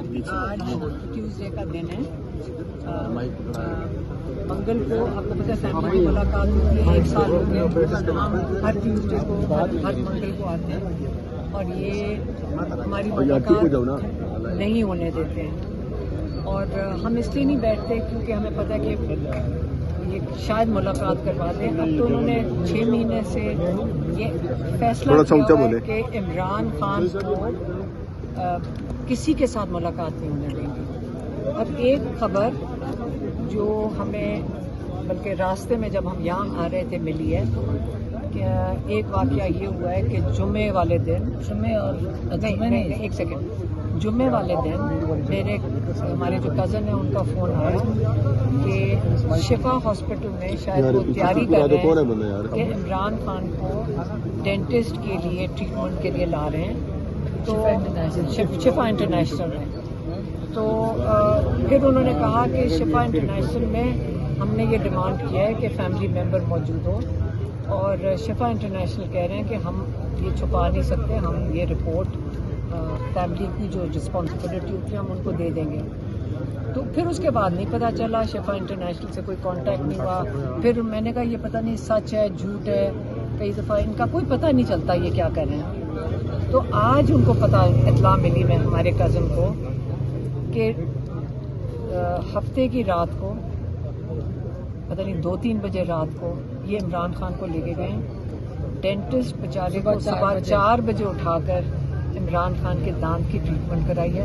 آج ٹیوزڈے کا دن ہے. منگل کو آپ کو پتہ ہے فیملی کی ملاقات ہوتی ہے. 1 سال ہو گیا ہم ہر ٹیوزڈے کو ہر منگل کو آتے ہیں اور یہ ہماری ملاقات نہیں ہونے دیتے ہیں. اور ہم اس لیے نہیں بیٹھتے کیونکہ ہمیں پتہ ہے کہ یہ شاید ملاقات کروا دیں. اب تو انہوں نے 6 مہینے سے یہ فیصلہ کیا ہے کہ عمران خان کو کسی کے ساتھ ملاقات نہیں ہونے دیں گے. اور ایک خبر جو ہمیں بلکہ راستے میں جب ہم یہاں آ رہے تھے ملی ہے کہ ایک واقعہ یہ ہوا ہے کہ جمعے والے دن ایک سیکنڈ جمعے والے دن میرے ہمارے جو کزن ہیں ان کا فون آیا کہ شفا ہاسپٹل میں شاید وہ تیاری کر رہے ہیں کہ عمران خان کو ڈینٹسٹ کے لیے ٹریٹمنٹ کے لیے لا رہے ہیں. تو شفا انٹرنیشنل میں تو پھر انہوں نے کہا کہ شفا انٹرنیشنل میں ہم نے یہ ڈیمانڈ کیا ہے کہ فیملی ممبر موجود ہو اور شفا انٹرنیشنل کہہ رہے ہیں کہ ہم یہ چھپا نہیں سکتے, ہم یہ رپورٹ فیملی کی جو رسپانسبلٹی ہوتی ہے ہم ان کو دے دیں گے. تو پھر اس کے بعد نہیں پتہ چلا, شفا انٹرنیشنل سے کوئی کانٹیکٹ نہیں ہوا. پھر میں نے کہا یہ پتہ نہیں سچ ہے جھوٹ ہے, کئی دفعہ ان کا کوئی پتہ نہیں چلتا یہ کیا کر رہے ہیں. تو آج ان کو پتہ اطلاع ملی میں ہمارے کزن کو کہ ہفتے کی رات کو پتہ نہیں 2-3 بجے رات کو یہ عمران خان کو لے کے گئے. ڈینٹسٹ بیچارے کو صبح 4 بجے اٹھا کر عمران خان کے دانت کی ٹریٹمنٹ کرائی ہے.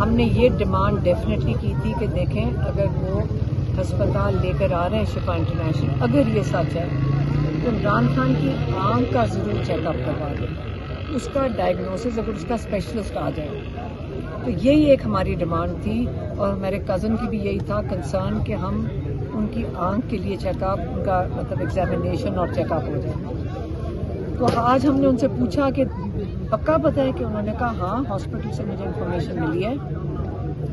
ہم نے یہ ڈیمانڈ ڈیفینیٹلی کی تھی کہ دیکھیں اگر وہ ہسپتال لے کر آ رہے ہیں شفا انٹرنیشنل, اگر یہ سچ ہے تو عمران خان کی آنکھ کا ضرور چیک اپ کروا دیں, اس کا ڈائگنوسس اگر اس کا اسپیشلسٹ آ جائے. تو یہی ایک ہماری ڈیمانڈ تھی اور میرے کزن کی بھی یہی تھا کنسرن کہ ہم ان کی آنکھ کے لیے چیک اپ, ان کا مطلب ایگزامینیشن اور چیک اپ ہو جائے. تو آج ہم نے ان سے پوچھا کہ پکا پتہ ہے, کہ انہوں نے کہا ہاں ہاسپٹل سے مجھے انفارمیشن ملی ہے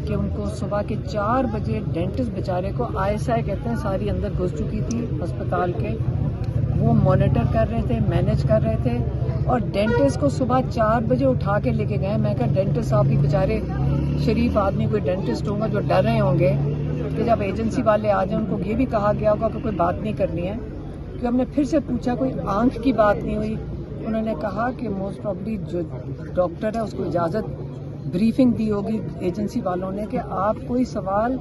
کہ ان کو صبح کے 4 بجے ڈینٹسٹ بیچارے کو ISI کہتے ہیں ساری اندر گھس چکی تھی ہسپتال کے, وہ مانیٹر کر رہے تھے, مینیج کر رہے تھے اور ڈینٹسٹ کو صبح 4 بجے اٹھا کے لے کے گئے. میں کہا ڈینٹسٹ صاحب بھی بیچارے شریف آدمی, کوئی ڈینٹسٹ ہوں گا جو ڈر رہے ہوں گے کہ جب ایجنسی والے آ جائیں ان کو یہ بھی کہا گیا ہوگا کہ کوئی بات نہیں کرنی ہے. کہ ہم نے پھر سے پوچھا کوئی آنکھ کی بات نہیں ہوئی. انہوں نے کہا کہ موسٹ پرابلی جو ڈاکٹر ہے اس کو اجازت بریفنگ دی ہوگی ایجنسی والوں نے کہ آپ کوئی سوال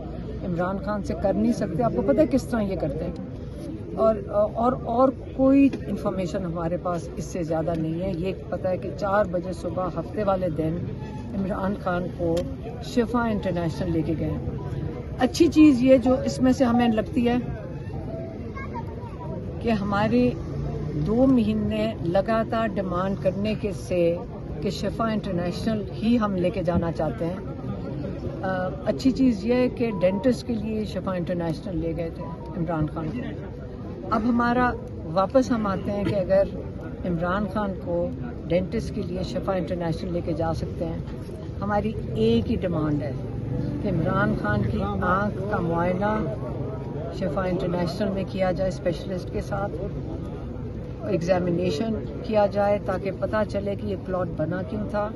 عمران خان سے کر نہیں سکتے. آپ کو پتہ ہے کس طرح یہ کرتے ہیں. اور کوئی انفارمیشن ہمارے پاس اس سے زیادہ نہیں ہے. یہ پتہ ہے کہ 4 بجے صبح ہفتے والے دن عمران خان کو شفا انٹرنیشنل لے کے گئے. اچھی چیز یہ جو اس میں سے ہمیں لگتی ہے کہ ہماری 2 مہینے لگاتار ڈیمانڈ کرنے کے سے کہ شفا انٹرنیشنل ہی ہم لے کے جانا چاہتے ہیں. اچھی چیز یہ ہے کہ ڈینٹسٹ کے لیے شفا انٹرنیشنل لے گئے تھے عمران خان کو. اب ہمارا واپس ہم آتے ہیں کہ اگر عمران خان کو ڈینٹسٹ کے لیے شفا انٹرنیشنل لے کے جا سکتے ہیں, ہماری ایک ہی ڈیمانڈ ہے کہ عمران خان کی آنکھ کا معائنہ شفا انٹرنیشنل میں کیا جائے اسپیشلسٹ کے ساتھ, ایگزامینیشن کیا جائے تاکہ پتہ چلے کہ یہ کلاٹ بنا کیوں تھا.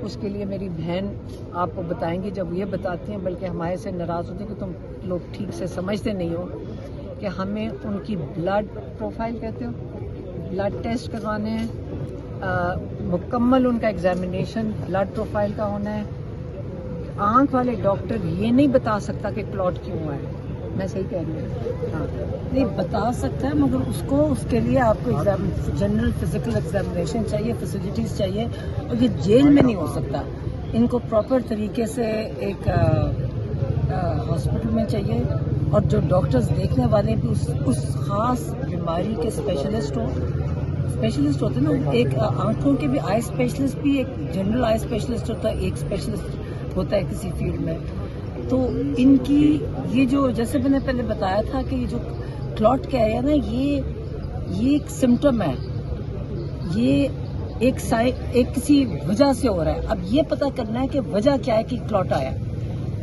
اس کے لیے میری بہن آپ کو بتائیں گی جب یہ بتاتی ہیں, بلکہ ہمارے سے ناراض ہوتی ہیں کہ تم لوگ ٹھیک سے سمجھتے نہیں ہو کہ ہمیں ان کی بلڈ پروفائل کہتے ہو, بلڈ ٹیسٹ کروانے ہیں, مکمل ان کا ایگزامینیشن بلڈ پروفائل کا ہونا ہے. آنکھ والے ڈاکٹر یہ نہیں بتا سکتا کہ کلاٹ کیوں ہوا ہے. میں صحیح کہہ رہی ہوں؟ ہاں نہیں بتا سکتا ہے, مگر اس کے لیے آپ کو جنرل فزیکل ایگزامینیشن چاہیے, فیسلٹیز چاہیے, اور یہ جیل میں نہیں ہو سکتا. ان کو پراپر طریقے سے ایک ہاسپٹل میں چاہیے, اور جو ڈاکٹرز دیکھنے والے بھی اس خاص بیماری کے اسپیشلسٹ ہوتے ہیں نا. ایک آنکھوں کے بھی آئی اسپیشلسٹ بھی, ایک جنرل آئی اسپیشلسٹ ہوتا ہے, ایک اسپیشلسٹ ہوتا ہے کسی فیلڈ میں. تو ان کی یہ جو جیسے میں نے پہلے بتایا تھا کہ یہ جو کلاٹ کہہ رہے ہیں نا, یہ ایک سمٹم ہے, یہ ایک کسی وجہ سے ہو رہا ہے. اب یہ پتہ کرنا ہے کہ وجہ کیا ہے کہ کلاٹ آیا.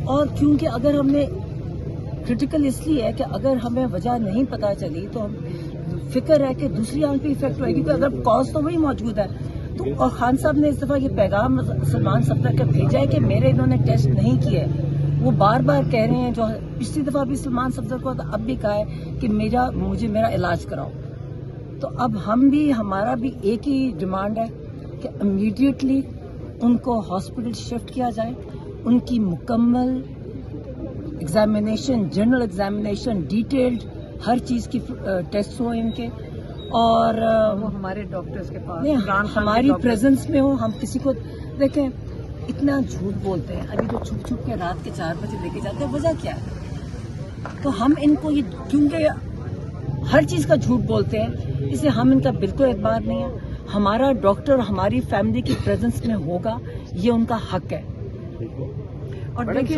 اور کیونکہ اگر ہم نے کرٹیکل اس لیے ہے کہ اگر ہمیں وجہ نہیں پتہ چلی تو ہم فکر ہے کہ دوسری آنکھ پہ افیکٹ ہوئے گی. تو اگر کاز تو وہی موجود ہے, تو اور خان صاحب نے اس دفعہ یہ پیغام سلمان صفدر کا بھیجا ہے کہ میرے انہوں نے ٹیسٹ نہیں کیے. وہ بار بار کہہ رہے ہیں, جو پچھلی دفعہ بھی سلمان صفدر کو اب بھی کہا ہے کہ مجھے میرا علاج کراؤ. تو اب ہمارا بھی ایک ہی ڈیمانڈ ہے کہ امیڈیٹلی ان کو ہاسپٹل شفٹ کیا جائے, ان کی مکمل ایگزامینیشن, جنرل ایگزامینیشن, ڈیٹیلڈ ہر چیز کی ٹیسٹ ہو ان کے, اور وہ ہمارے ڈاکٹرز کے پاس ہماری پریزنس میں ہو. ہم کسی کو دیکھیں اتنا جھوٹ بولتے ہیں, ابھی تو چھپ چھپ کے رات کے 4 بجے لے کے جاتے ہیں, وجہ کیا ہے؟ تو ہم ان کو یہ کیونکہ ہر چیز کا جھوٹ بولتے ہیں, اس لیے ہم ان کا بالکل اعتبار نہیں ہے. ہمارا ڈاکٹر ہماری فیملی کی پریزنس میں ہوگا, یہ ان کا حق ہے. اور دیکھیں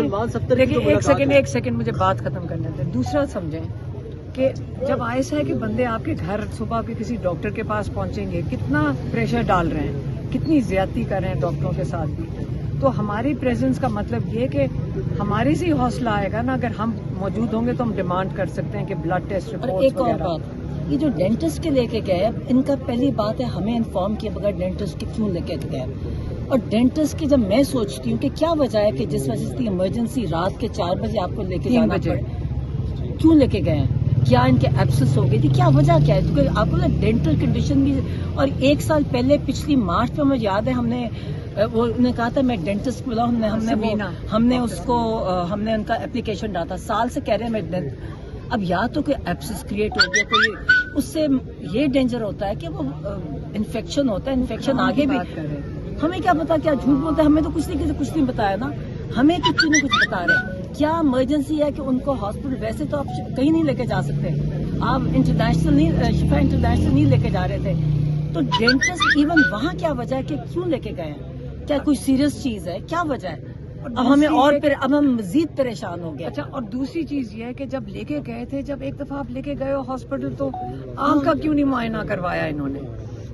ایک سیکنڈ مجھے بات ختم کرنے دیں. دوسرا سمجھیں کہ جب ایسا ہے کہ بندے آپ کے گھر صبح کے کسی ڈاکٹر کے پاس پہنچیں گے, کتنا پریشر ڈال رہے ہیں, کتنی زیادتی کر رہے ہیں ڈاکٹروں کے ساتھ بھی. تو ہماری پریزنس کا مطلب یہ کہ ہمارے سے حوصلہ آئے گا نا, اگر ہم موجود ہوں گے تو ہم ڈیمانڈ کر سکتے ہیں کہ بلڈ ٹیسٹ رپورٹ. ایک اور بات, یہ جو ڈینٹسٹ کے لے کے گئے, ان کا پہلی بات ہے ہمیں انفارم کیا بغیر ڈینٹسٹ کے کیوں لے کے گئے. اور ڈینٹسٹ کی جب میں سوچتی ہوں کہ کیا وجہ ہے کہ جس وجہ سے ایمرجنسی رات کے 4 بجے آپ کو لے کے جانا پڑے, کیوں لے کے گئے ہیں؟ کیا ان کے ایبسس ہو گئی تھی, کیا وجہ کیا ہے؟ کیونکہ آپ کو نا ڈینٹل کنڈیشن بھی. اور 1 سال پہلے پچھلی مارچ میں مجھے یاد ہے ہم نے نے کہا تھا میں ڈینٹسٹ بلا, ہم نے ان کا اپلیکیشن ڈالا تھا. سال سے کہہ رہے ہیں میں. اب یا تو کوئی ایبسس کریٹ ہو گیا, کوئی اس سے یہ ڈینجر ہوتا ہے کہ وہ انفیکشن ہوتا ہے, انفیکشن آگے بھی. ہمیں کیا پتا کیا جھوٹ بولتا ہے, ہمیں تو کچھ نہیں بتایا نا, ہمیں کچھ نہ کچھ بتا رہے. کیا ایمرجنسی ہے کہ ان کو ہاسپٹل, ویسے تو آپ کہیں نہیں لے کے جا سکتے, آپ انٹرنیشنل نہیں, شفا انٹرنیشنل نہیں لے کے جا رہے تھے. تو ڈینٹسٹ ایون وہاں کیا وجہ ہے کہ کیوں لے کے گئے ہیں؟ کیا کوئی سیریس چیز ہے, کیا وجہ ہے؟ اب ہمیں اور اب ہم مزید پریشان ہو گئے. اچھا, اور دوسری چیز یہ ہے کہ جب لے کے گئے تھے, جب ایک دفعہ آپ لے کے گئے ہو ہاسپٹل, تو آنکھ کا کیوں نہیں معائنہ کروایا انہوں نے؟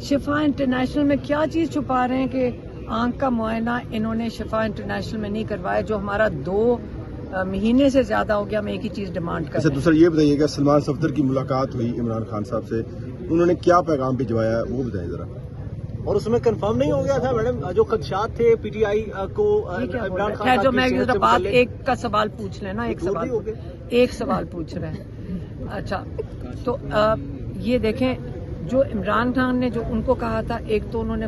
شفا انٹرنیشنل میں کیا چیز چھپا رہے ہیں کہ آنکھ کا معائنہ انہوں نے شفا انٹرنیشنل میں نہیں کروایا, جو ہمارا 2 مہینے سے زیادہ ہو گیا. ہم ایک ہی چیز ڈیمانڈ کر رہے ہیں. دوسرا یہ بتائیے کہ سلمان صفدر کی ملاقات ہوئی عمران خان صاحب سے, انہوں نے کیا پیغام بھجوایا وہ بتائیں ذرا. اور اس میں کنفرم نہیں ہو گیا تھا میڈم جو خدشات تھے پی ٹی آئی کو عمران خان جو میں بات ایک کا سوال پوچھ لینا, ایک سوال پوچھ رہے ہیں. اچھا, تو یہ دیکھیں جو عمران خان نے جو ان کو کہا تھا, ایک تو انہوں نے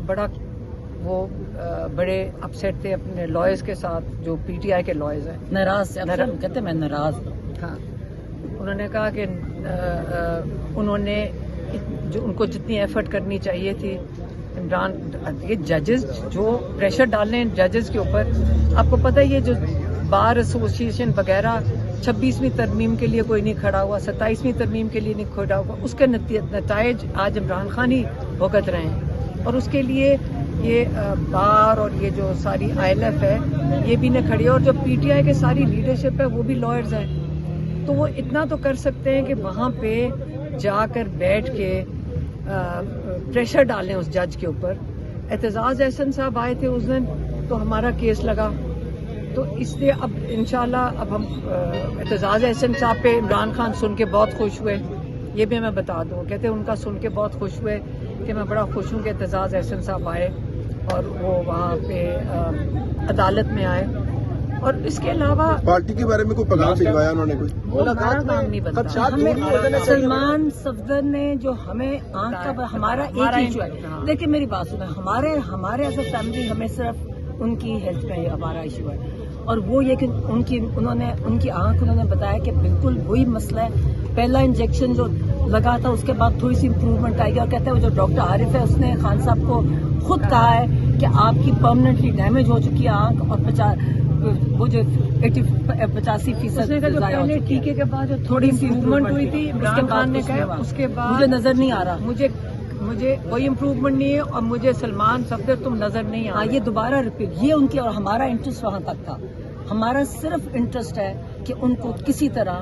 بڑے اپسیٹ تھے اپنے لائرز کے ساتھ, جو پی ٹی آئی کے لائرز ہیں, ناراض کہتے میں ناراض. ہاں, انہوں نے کہا کہ انہوں نے جو ان کو جتنی ایفرٹ کرنی چاہیے تھی عمران, یہ ججز جو پریشر ڈال رہے ہیں ججز کے اوپر. آپ کو پتہ ہے یہ جو بار ایسوسیشن وغیرہ 26ویں ترمیم کے لیے کوئی نہیں کھڑا ہوا, 27ویں ترمیم کے لیے نہیں کھڑا ہوا, اس کے نتائج آج عمران خان ہی بھگت رہے ہیں. اور اس کے لیے یہ بار اور یہ جو ساری ILF ہے یہ بھی نہ کھڑی ہے, اور جو پی ٹی آئی کے ساری لیڈرشپ ہے وہ بھی لائرز ہیں. تو وہ اتنا تو کر سکتے ہیں کہ وہاں پہ جا کر بیٹھ کے پریشر ڈالیں اس جج کے اوپر. اعتزاز احسن صاحب آئے تھے اس دن, تو ہمارا کیس لگا, تو اس لیے اب انشاءاللہ اب ہم اعتزاز احسن صاحب پہ عمران خان سن کے بہت خوش ہوئے. یہ بھی میں بتا دوں, کہتے ہیں ان کا سن کے بہت خوش ہوئے کہ میں بڑا خوش ہوں کہ اعتزاز احسن صاحب آئے اور وہ وہاں پہ عدالت میں آئے. اور اس کے علاوہ پارٹی کے بارے میں کوئی پیغام بھجوایا انہوں نے؟ کوئی ہمارا کام نہیں بنتا. سلمان صفدر نے جو ہمیں آنکھ کا ہمارا ایک ایشو ہے. دیکھیں میری بات سنیں, ہمارے ایز اے فیملی ہمیں صرف ان کی ہیلتھ پہ ہمارا ایشو ہے, اور وہ یہ کہ ان کی آنکھ انہوں نے بتایا کہ بالکل وہی مسئلہ ہے. پہلا انجیکشن جو لگا تھا اس کے بعد تھوڑی سی امپروومنٹ آئی گی, اور کہتے ہیں وہ جو ڈاکٹر عارف ہے اس نے خان صاحب کو خود کہا ہے کہ آپ کی پرماننٹلی ڈیمیج ہو چکی ہے آنکھ, اور وہ جو 85% پہلے ٹیکے کے بعد جو تھوڑی سی امپروومنٹ ہوئی تھی, عمران خان نے کہا اس کے بعد مجھے نظر نہیں آ رہا, مجھے کوئی امپروومنٹ نہیں ہے, اور مجھے سلمان صفدر تم نظر نہیں آ. یہ دوبارہ ریپیٹ, یہ ان کی, اور ہمارا انٹرسٹ وہاں تک تھا. ہمارا صرف انٹرسٹ ہے کہ ان کو کسی طرح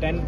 10